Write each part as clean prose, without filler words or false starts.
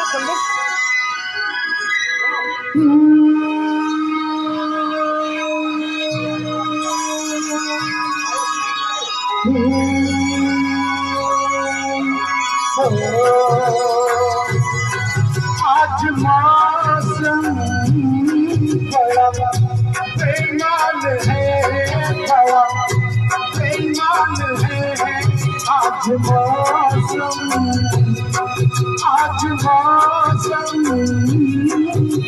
आज मौसम बड़ा बेईमान है, बड़ा बेईमान है। आज मौसम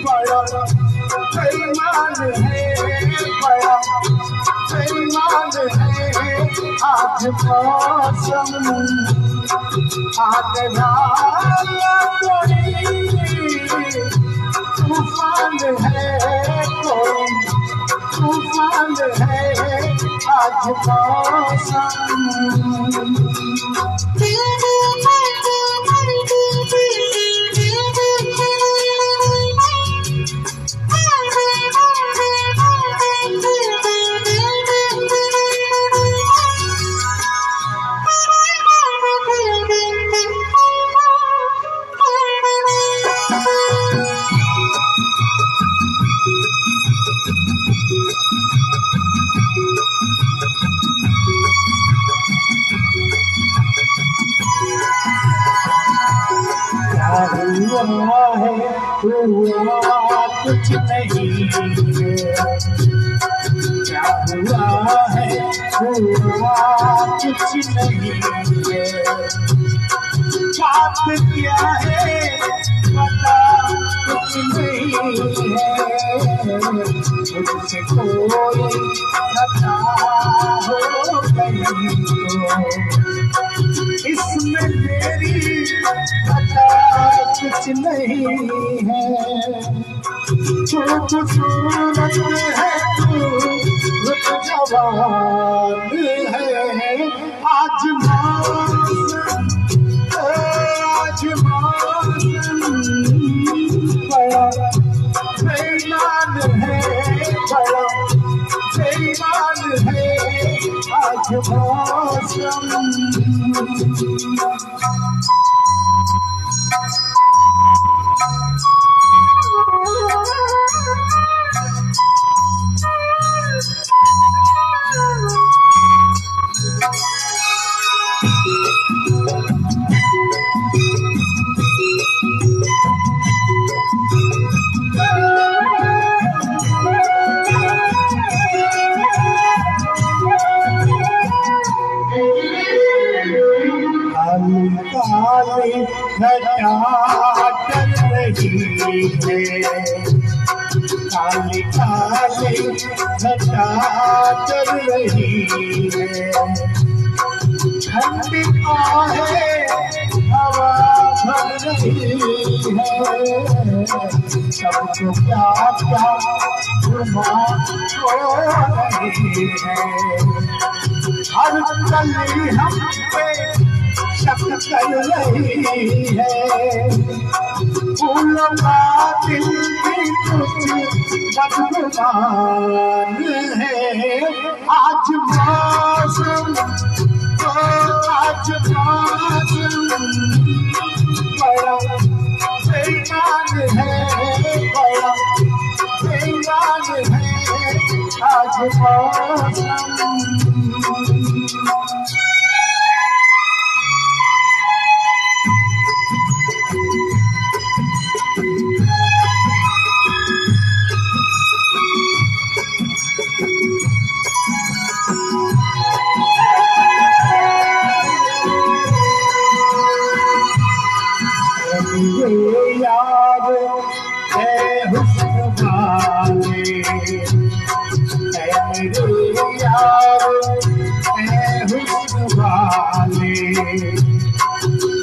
बड़ा बेईमान है, बड़ा बेईमान है। आज मौसम तूफान है, कोई तूफान है। आज मौसम हुआ है, हुआ कुछ नहीं है। क्या हुआ है, हुआ कुछ नहीं है। बात क्या है पता कुछ नहीं है। मुझसे कोई खता हो गई तो इसमें मेरी पता कुछ नहीं है। खूबसूरत है तू, रुत जवान है। आज मौसम बड़ा बेईमान है, बड़ा बेईमान है। आज मौसम काली घटा चल रही है, काली काली घटा चल रही है। ठंडी आहे हवा भर रही है। सबको क्या क्या घुमा हो रही है। हर गली हम पे शक कर रही है। फूलों का दिल भी कुछ बदगुमान है। आज मौसम बड़ा बेईमान है, बड़ा बेईमान है। आज मौसम याद है हुस्न वाले, मेरे यार है हुस्न वाले।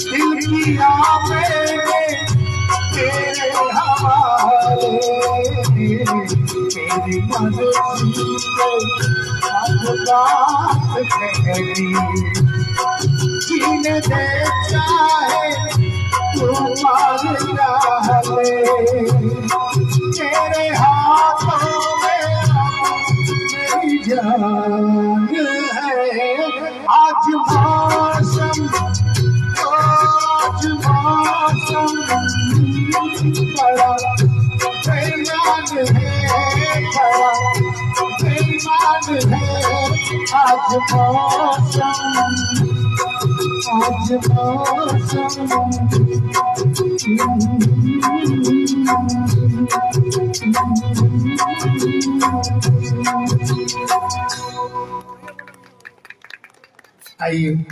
दिल किया मैंने तेरे हवाले। तेरी मर्जी पे अब बात ठहरी। जीने दे चाहे तू मार डाले। तेरे हाथों में मेरी जान है। आज मौसम बड़ा बेईमान है, बड़ा बेईमान है आज मौसम, आज मौसम। आइए।